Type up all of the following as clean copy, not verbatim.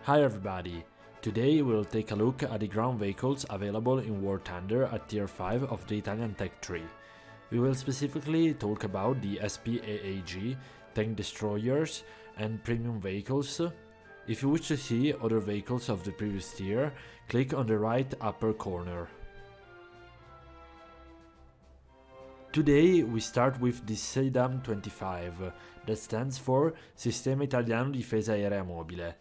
Hi everybody! Today we'll take a look at the ground vehicles available in War Thunder at Tier 5 of the Italian Tech Tree. We will specifically talk about the SPAAG, tank destroyers and premium vehicles. If you wish to see other vehicles of the previous tier, click on the right upper corner. Today we start with the SIDAM 25, that stands for Sistema Italiano di Difesa Aerea Mobile.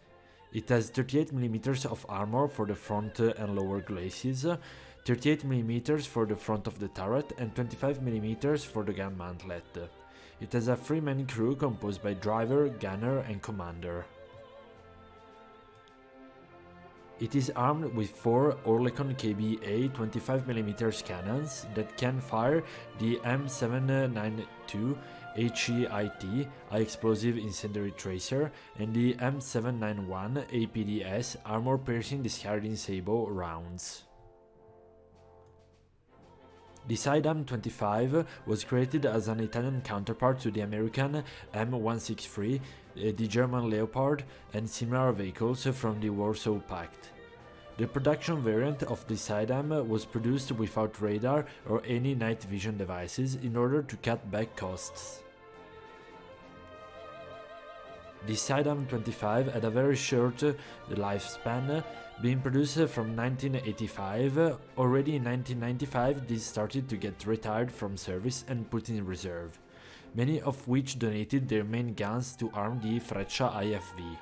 It has 38mm of armor for the front and lower glacis, 38mm for the front of the turret and 25mm for the gun mantlet. It has a 3-man crew composed by driver, gunner and commander. It is armed with 4 Oerlikon KBA 25mm cannons that can fire the M792 HEIT, High Explosive Incendiary Tracer, and the M791 APDS Armor Piercing Discarding Sabot rounds. The SIDAM 25 was created as an Italian counterpart to the American M163, the German Leopard, and similar vehicles from the Warsaw Pact. The production variant of the SIDAM was produced without radar or any night vision devices in order to cut back costs. The SIDAM 25 had a very short lifespan, being produced from 1985. Already in 1995 these started to get retired from service and put in reserve, many of which donated their main guns to arm the Freccia IFV.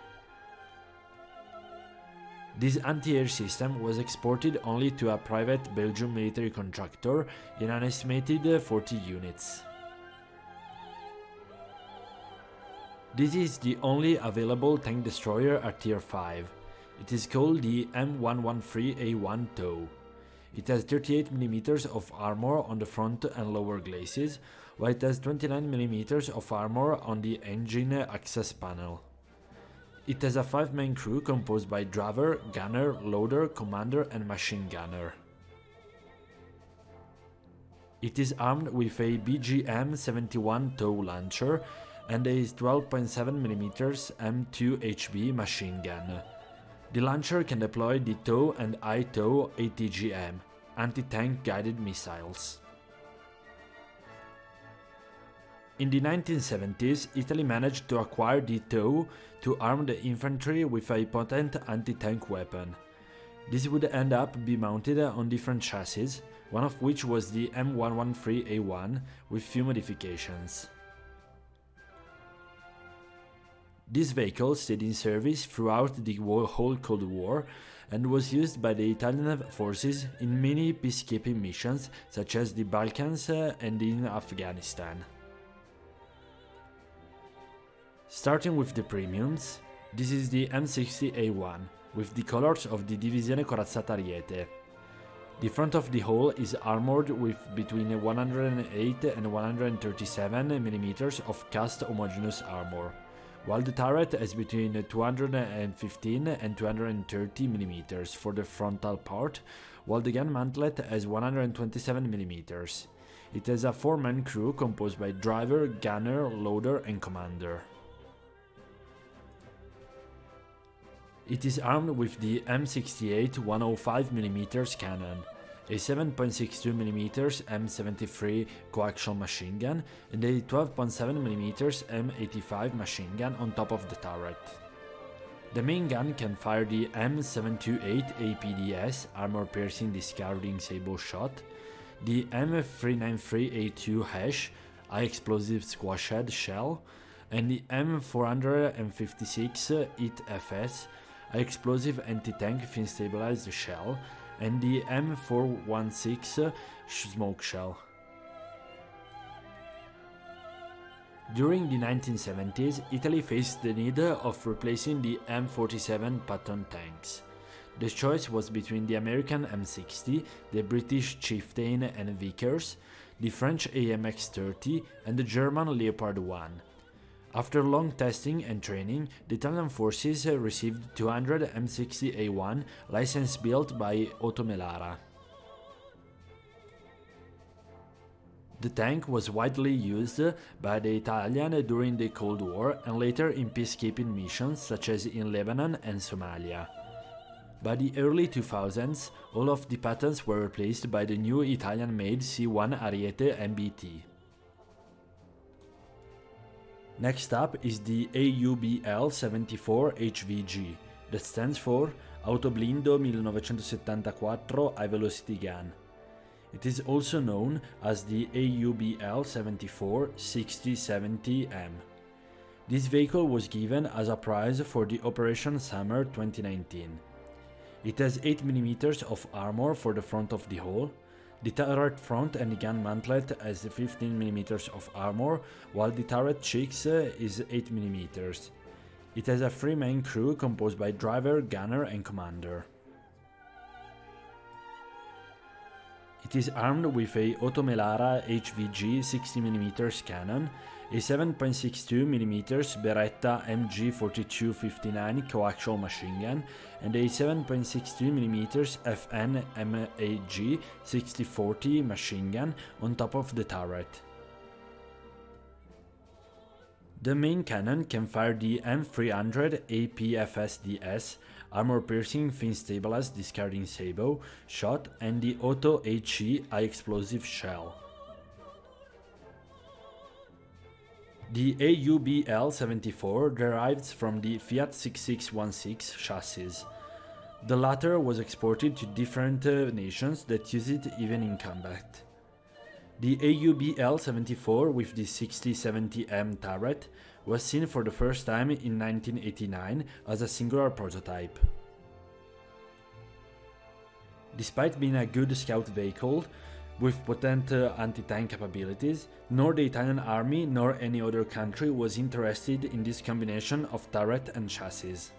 This anti-air system was exported only to a private Belgian military contractor in an estimated 40 units. This is the only available tank destroyer at Tier 5. It is called the M113A1 TOW. It has 38mm of armor on the front and lower glacis, while it has 29mm of armor on the engine access panel. It has a 5-man crew composed by driver, gunner, loader, commander and machine gunner. It is armed with a BGM-71 TOW launcher and a 12.7mm M2HB machine gun. The launcher can deploy the TOW and ITOW ATGM, anti-tank guided missiles. In the 1970s, Italy managed to acquire the TOW to arm the infantry with a potent anti-tank weapon. This would end up be mounted on different chassis, one of which was the M113A1 with few modifications. This vehicle stayed in service throughout the whole Cold War and was used by the Italian forces in many peacekeeping missions such as the Balkans and in Afghanistan. Starting with the premiums, this is the M60A1 with the colors of the Divisione Corazzata Ariete. The front of the hull is armored with between 108 and 137mm of cast homogeneous armor, while the turret has between 215 and 230mm for the frontal part, while the gun mantlet has 127mm. It has a 4-man crew composed by driver, gunner, loader and commander. It is armed with the M60A1 105mm cannon, a 7.62mm M73 coaxial machine gun and a 12.7mm M85 machine gun on top of the turret. The main gun can fire the M728 APDS armor-piercing discarding sabot shot, the M393A2 Hesh high explosive squashhead shell, and the M456 IT-FS high explosive anti-tank fin-stabilized shell, and the M416 smoke shell. During the 1970s, Italy faced the need of replacing the M47 Patton tanks. The choice was between the American M60, the British Chieftain and Vickers, the French AMX-30 and the German Leopard 1. After long testing and training, the Italian forces received 200 M60A1 license built by Otto Melara. The tank was widely used by the Italians during the Cold War and later in peacekeeping missions such as in Lebanon and Somalia. By the early 2000s, all of the patents were replaced by the new Italian-made C1 Ariete MBT. Next up is the AUBL 74 HVG, that stands for Autoblindo 1974 High Velocity Gun. It is also known as the AUBL 74 6070M. This vehicle was given as a prize for the Operation Summer 2019. It has 8mm of armor for the front of the hull. The turret front and the gun mantlet has 15mm of armor, while the turret cheeks is 8mm. It has a 3-man crew composed by driver, gunner and commander. It is armed with a Automelara HVG 60mm cannon, a 7.62mm Beretta MG4259 coaxial machine gun, and a 7.62mm FN MAG 6040 machine gun on top of the turret. The main cannon can fire the M300 APFSDS, armor-piercing fin-stabilized discarding sabot shot, and the Auto HE high-explosive shell. The AUBL-74 derives from the Fiat 6616 chassis. The latter was exported to different nations that use it even in combat. The AUBL-74 with the 6070M turret was seen for the first time in 1989 as a singular prototype. Despite being a good scout vehicle with potent anti-tank capabilities, nor the Italian army nor any other country was interested in this combination of turret and chassis.